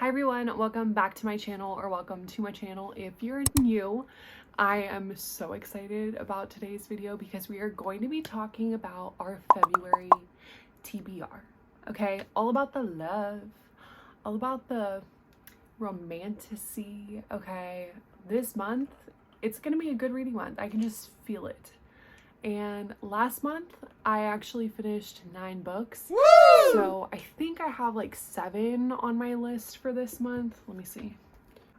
Hi everyone, welcome back to my channel, or welcome to my channel if you're new. I am so excited about today's video because we are going to be talking about our February TBR. Okay, all about the love, all about the romantasy. Okay, this month it's gonna be a good reading month. I can just feel it. And last month I actually finished 9 books. Woo! So I think I have like 7 on my list for this month. Let me see.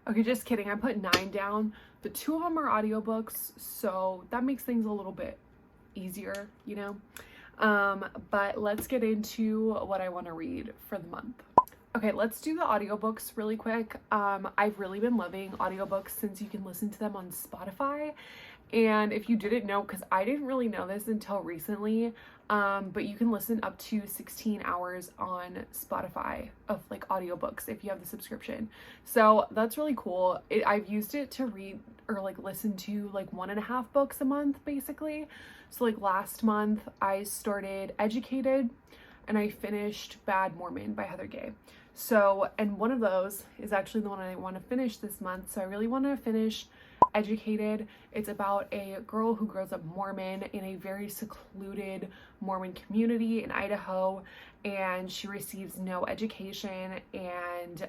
Okay, just kidding. I put 9 down, but 2 of them are audiobooks, so that makes things a little bit easier, you know? But let's get into what I want to read for the month. Okay, let's do the audiobooks really quick. I've really been loving audiobooks since you can listen to them on Spotify. And if you didn't know, because I didn't really know this until recently, but you can listen up to 16 hours on Spotify of like audiobooks if you have the subscription. So that's really cool. I've used it to read or like listen to like 1.5 books a month basically. So like last month I started Educated and I finished Bad Mormon by Heather Gay. So, and one of those is actually the one I want to finish this month. So I really want to finish Educated. It's about a girl who grows up Mormon in a very secluded Mormon community in Idaho, and she receives no education, and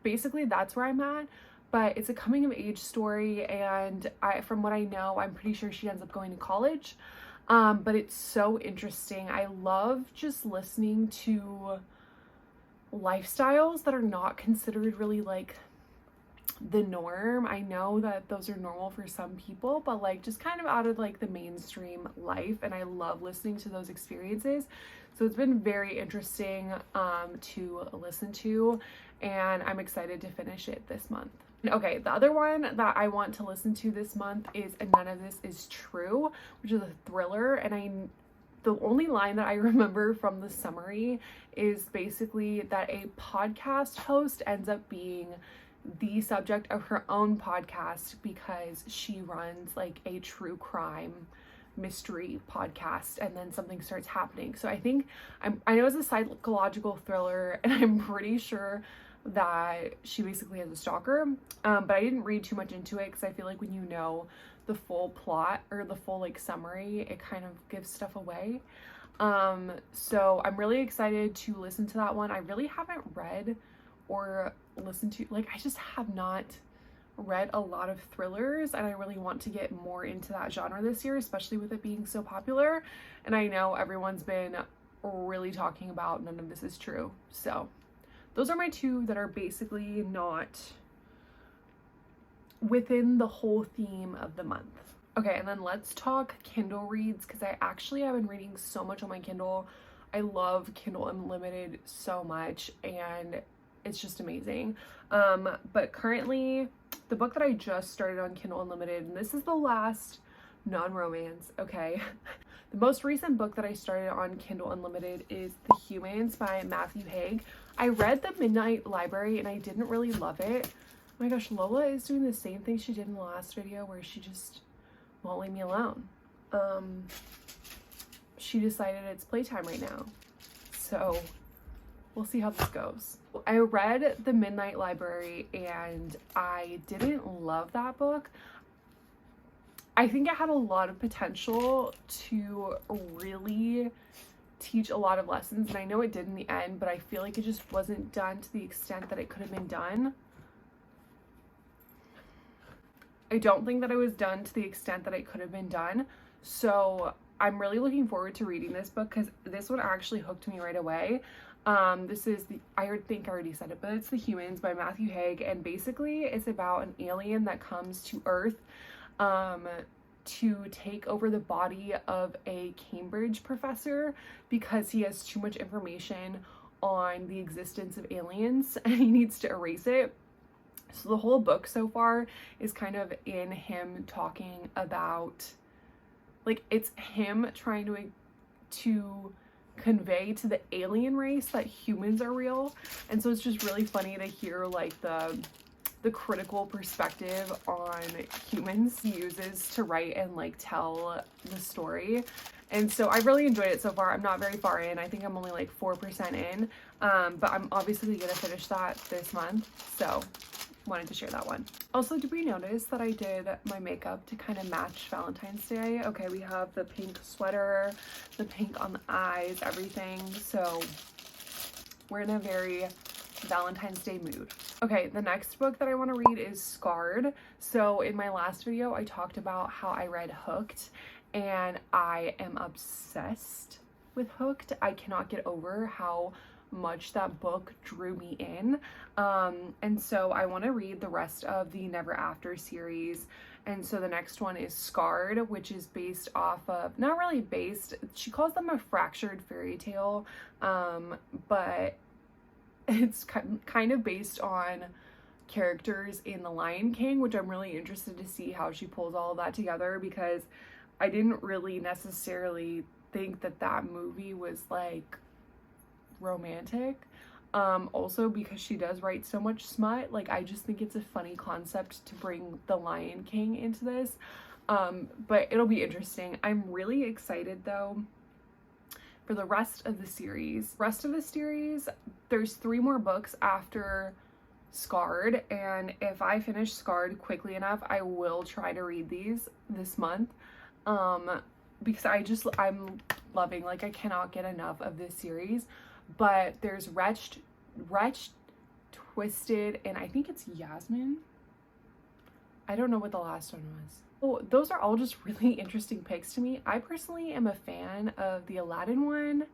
basically that's where I'm at. But it's a coming of age story, and from what I know, I'm pretty sure she ends up going to college. But it's so interesting. I love just listening to lifestyles that are not considered really like the norm. I know that those are normal for some people, but like just kind of out of like the mainstream life, and I love listening to those experiences. So it's been very interesting to listen to, and I'm excited to finish it this month. Okay, the other one that I want to listen to this month is And None of This Is True, which is a thriller, and the only line that I remember from the summary is basically that a podcast host ends up being the subject of her own podcast because she runs like a true crime mystery podcast, and then something starts happening. So I think I know it's a psychological thriller, and I'm pretty sure that she basically has a stalker, but I didn't read too much into it because I feel like when you know the full plot or the full like summary, it kind of gives stuff away. So I'm really excited to listen to that one. I really haven't read or listened to, like, I just have not read a lot of thrillers, and I really want to get more into that genre this year, especially with it being so popular. And I know everyone's been really talking about None of This Is True. So those are my 2 that are basically not within the whole theme of the month. Okay, and then let's talk Kindle reads, because I actually have been reading so much on my Kindle. I love Kindle Unlimited so much, and it's just amazing. But currently, the book that I just started on Kindle Unlimited, and this is the last non-romance, okay? The most recent book that I started on Kindle Unlimited is The Humans by Matthew Haig. I read The Midnight Library and I didn't really love it. Oh my gosh, Lola is doing the same thing she did in the last video where she just won't leave me alone. She decided it's playtime right now. So we'll see how this goes. I read The Midnight Library and I didn't love that book. I think it had a lot of potential to really teach a lot of lessons, and I know it did in the end, but I feel like it just wasn't done to the extent that it could have been done. I don't think that it was done to the extent that it could have been done. So I'm really looking forward to reading this book because this one actually hooked me right away. This is I think I already said it, but it's The Humans by Matthew Haig, and basically it's about an alien that comes to Earth to take over the body of a Cambridge professor because he has too much information on the existence of aliens and he needs to erase it. So the whole book so far is kind of in him talking about, like, it's him trying to convey to the alien race that humans are real. And so it's just really funny to hear like the critical perspective on humans he uses to write and like tell the story. And so I really enjoyed it so far. I'm not very far in. I think I'm only like 4% in. But I'm obviously gonna finish that this month. So wanted to share that one. Also, did we notice that I did my makeup to kind of match Valentine's Day? Okay, we have the pink sweater, the pink on the eyes, everything. So we're in a very Valentine's Day mood. Okay, the next book that I want to read is Scarred. So in my last video, I talked about how I read Hooked, and I am obsessed with Hooked. I cannot get over how much that book drew me in. And so I want to read the rest of the Never After series. And so the next one is Scarred, which is based off of, not really based, she calls them a fractured fairy tale, but it's kind of based on characters in The Lion King, which I'm really interested to see how she pulls all of that together, because I didn't really necessarily think that that movie was like romantic. Also because she does write so much smut, like I just think it's a funny concept to bring The Lion King into this. But it'll be interesting. I'm really excited though for the rest of the series. There's 3 more books after Scarred, and if I finish Scarred quickly enough, I will try to read these this month. Because I'm loving, like I cannot get enough of this series. But there's Wretched, Twisted, and I think it's Yasmin. I don't know what the last one was. Oh, those are all just really interesting picks to me. I personally am a fan of the Aladdin one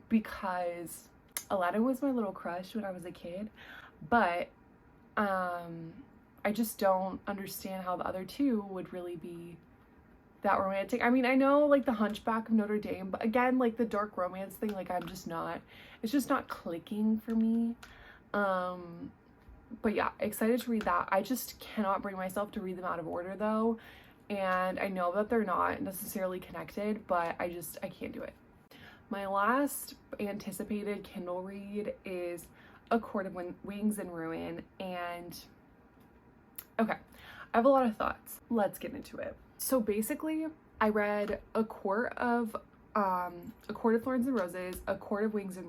because Aladdin was my little crush when I was a kid, but I just don't understand how the other 2 would really be that romantic. I mean, I know like the Hunchback of Notre Dame, but again, like the dark romance thing, like it's just not clicking for me. But yeah, excited to read that. I just cannot bring myself to read them out of order though, and I know that they're not necessarily connected, but I can't do it. My last anticipated Kindle read is A Court of Wings and Ruin, and okay, I have a lot of thoughts. Let's get into it. So basically, I read A Court of Thorns and Roses, A Court of Wings and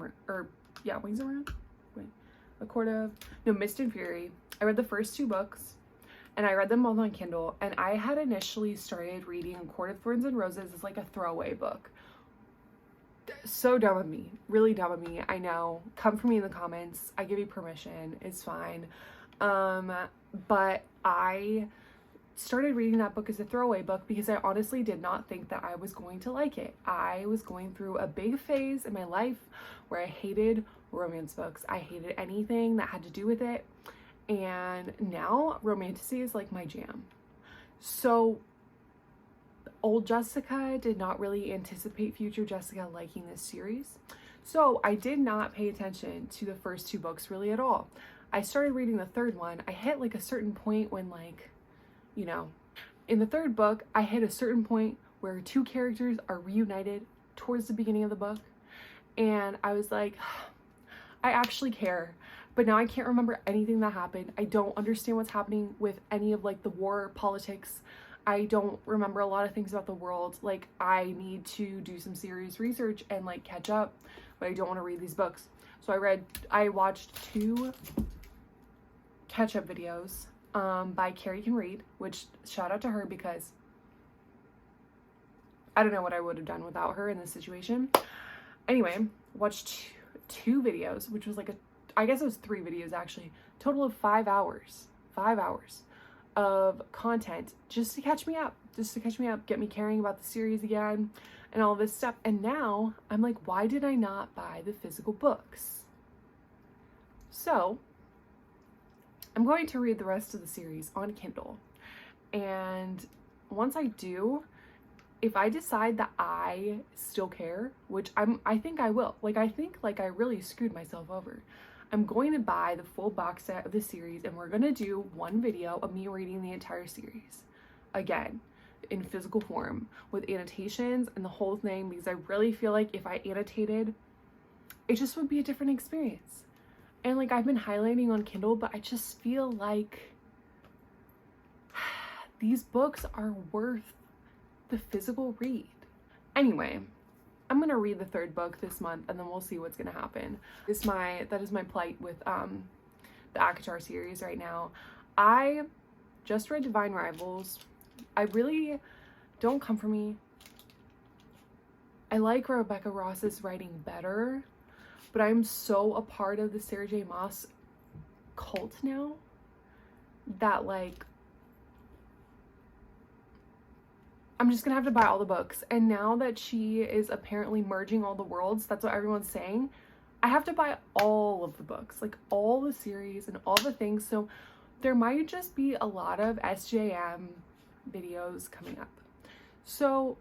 Mist and Fury. I read the first 2 books, and I read them both on Kindle, and I had initially started reading A Court of Thorns and Roses as like a throwaway book. So dumb of me, really dumb of me, I know. Come for me in the comments. I give you permission, it's fine. But I started reading that book as a throwaway book because I honestly did not think that I was going to like it. I was going through a big phase in my life where I hated romance books. I hated anything that had to do with it. And now romantasy is like my jam. So old Jessica did not really anticipate future Jessica liking this series. So I did not pay attention to the first 2 books really at all. I started reading the 3rd one. I hit like a certain point when like, you know, in the 3rd book, I hit a certain point where 2 characters are reunited towards the beginning of the book. And I was like, I actually care. But now I can't remember anything that happened. I don't understand what's happening with any of like the war politics. I don't remember a lot of things about the world. Like I need to do some serious research and like catch up, but I don't want to read these books. So I watched 2 catch-up videos by Carrie Can Read, which shout out to her because I don't know what I would have done without her in this situation. Anyway, watched 2 videos, which was like I guess it was 3 videos actually, total of 5 hours of content just to catch me up, get me caring about the series again and all this stuff. And now I'm like, why did I not buy the physical books? So I'm going to read the rest of the series on Kindle. And once I do, if I decide that I still care, which I think I will, like I think like I really screwed myself over, I'm going to buy the full box set of the series, and we're going to do one video of me reading the entire series again in physical form with annotations and the whole thing, because I really feel like if I annotated, it just would be a different experience. And like I've been highlighting on Kindle, but I just feel like these books are worth the physical read. Anyway, I'm gonna read the third book this month, and then we'll see what's gonna happen. That is my plight with the ACOTAR series right now. I just read Divine Rivals. I really, don't come for me, I like Rebecca Ross's writing better, but I'm so a part of the Sarah J. Maas cult now that, like, I'm just gonna have to buy all the books. And now that she is apparently merging all the worlds, that's what everyone's saying, I have to buy all of the books, like all the series and all the things. So there might just be a lot of SJM videos coming up. So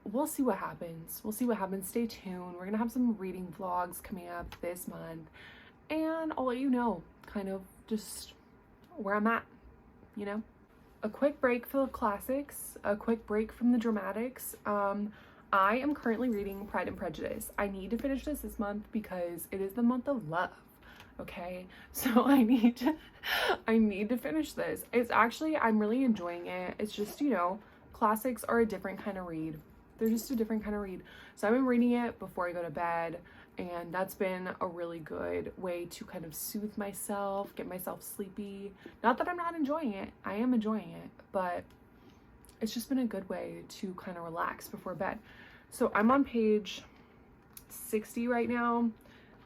we'll see what happens. We'll see what happens. Stay tuned. We're gonna have some reading vlogs coming up this month, and I'll let you know kind of just where I'm at, you know? A quick break for the classics, a quick break from the dramatics. I am currently reading Pride and Prejudice. I need to finish this month because it is the month of love, okay? So I need to finish this. It's actually, I'm really enjoying it. It's just, you know, classics are a different kind of read. They're just a different kind of read. So I've been reading it before I go to bed, and that's been a really good way to kind of soothe myself, get myself sleepy. Not that I'm not enjoying it. I am enjoying it, but it's just been a good way to kind of relax before bed. So I'm on page 60 right now.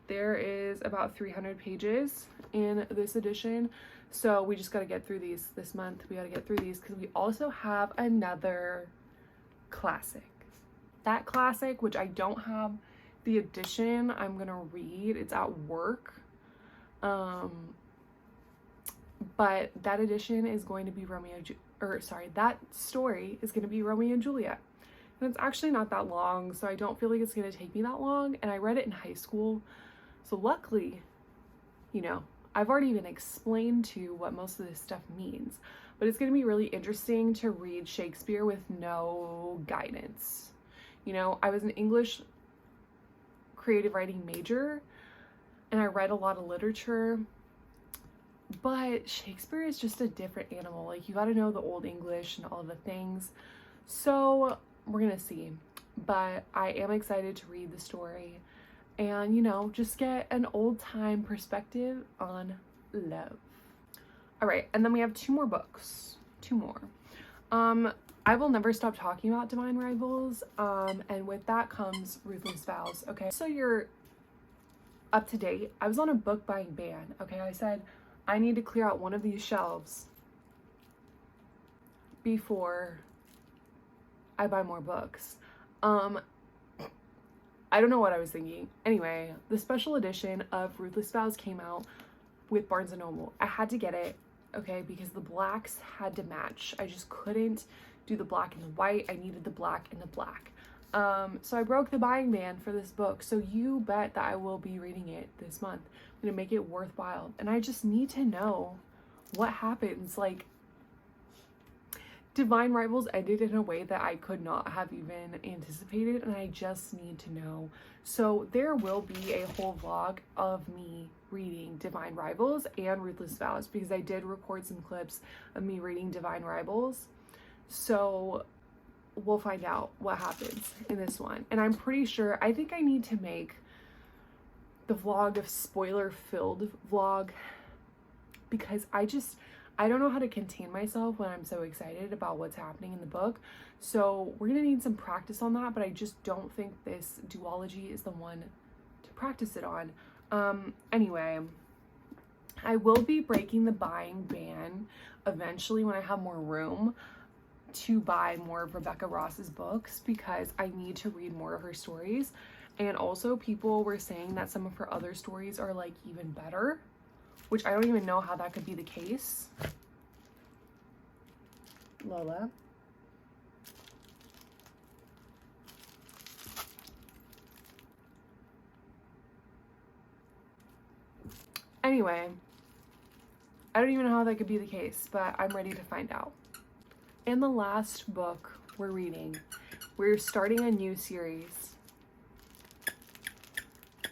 There is about 300 pages in this edition. So we just got to get through these this month. We got to get through these because we also have another classic. That classic, which I don't have the edition I'm gonna read, it's at work, but that edition is going to be that story is going to be Romeo and Juliet, and it's actually not that long, so I don't feel like it's going to take me that long. And I read it in high school, so luckily, you know, I've already been explained to what most of this stuff means. But it's going to be really interesting to read Shakespeare with no guidance. You know, I was an English creative writing major, and I read a lot of literature, but Shakespeare is just a different animal. Like, you got to know the Old English and all the things. So we're gonna see, but I am excited to read the story and, you know, just get an old-time perspective on love. All right, and then we have two more books. I will never stop talking about Divine Rivals, and with that comes Ruthless Vows. Okay, so you're up to date. I was on a book buying ban. Okay, I said I need to clear out one of these shelves before I buy more books. I don't know what I was thinking. Anyway, the special edition of Ruthless Vows came out with Barnes & Noble. I had to get it, okay, because the blacks had to match. I just couldn't do the black and the white. I needed the black and the black. So I broke the buying ban for this book. So you bet that I will be reading it this month. I'm gonna make it worthwhile. And I just need to know what happens. Like, Divine Rivals ended in a way that I could not have even anticipated, and I just need to know. So there will be a whole vlog of me reading Divine Rivals and Ruthless Vows, because I did record some clips of me reading Divine Rivals. So we'll find out what happens in this one. And I'm pretty sure, I think I need to make the vlog a spoiler-filled vlog, because I don't know how to contain myself when I'm so excited about what's happening in the book. So we're gonna need some practice on that, but I just don't think this duology is the one to practice it on. Anyway, I will be breaking the buying ban eventually when I have more room to buy more of Rebecca Ross's books, because I need to read more of her stories. And also, people were saying that some of her other stories are like even better, which I don't even know how that could be the case. Lola. Anyway, I don't even know how that could be the case, but I'm ready to find out. In the last book we're reading, we're starting a new series.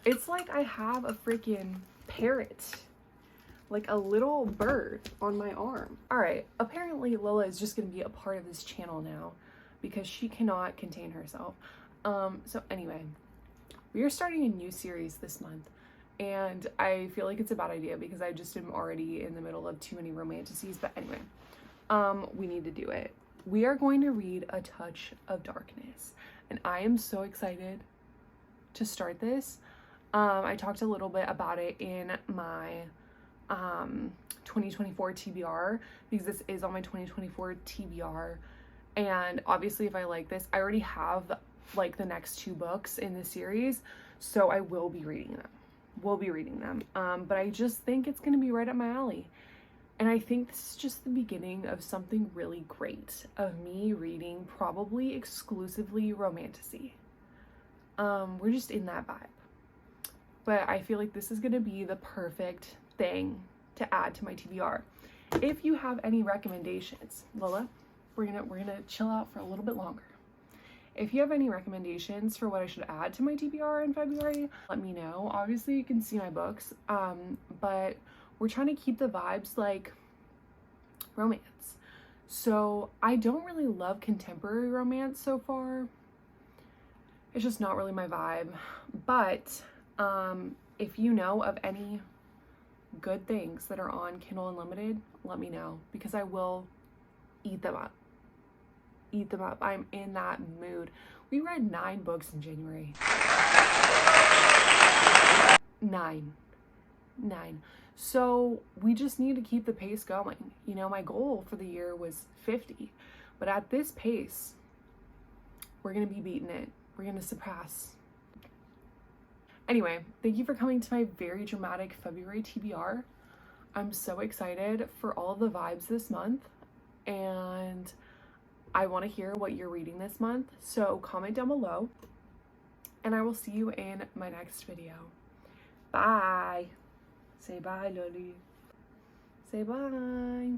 It's like I have a freaking parrot, like a little bird on my arm. All right, apparently Lola is just gonna be a part of this channel now because she cannot contain herself. So anyway, we are starting a new series this month, and I feel like it's a bad idea because I just am already in the middle of too many romantasies, but anyway, we need to do it. We are going to read A Touch of Darkness, and I am so excited to start this. I talked a little bit about it in my 2024 TBR, because this is on my 2024 TBR, and obviously if I like this, I already have like the next 2 books in the series, so I will be reading them. But I just think it's gonna be right up my alley, and I think this is just the beginning of something really great, of me reading probably exclusively romantasy. We're just in that vibe, but I feel like this is gonna be the perfect thing to add to my TBR. If you have any recommendations, Lola, we're gonna chill out for a little bit longer. If you have any recommendations for what I should add to my TBR in February, let me know. Obviously you can see my books, but we're trying to keep the vibes like romance. So I don't really love contemporary romance so far. It's just not really my vibe. But if you know of any good things that are on Kindle Unlimited, let me know, because I will eat them up. I'm in that mood. We read 9 books in January. 9. So we just need to keep the pace going. You know, my goal for the year was 50, but at this pace, we're gonna be beating it. We're gonna surpass. Anyway, thank you for coming to my very dramatic February TBR. I'm so excited for all of the vibes this month, and I want to hear what you're reading this month, so comment down below, and I will see you in my next video. Bye. Say bye, Loli. Say bye.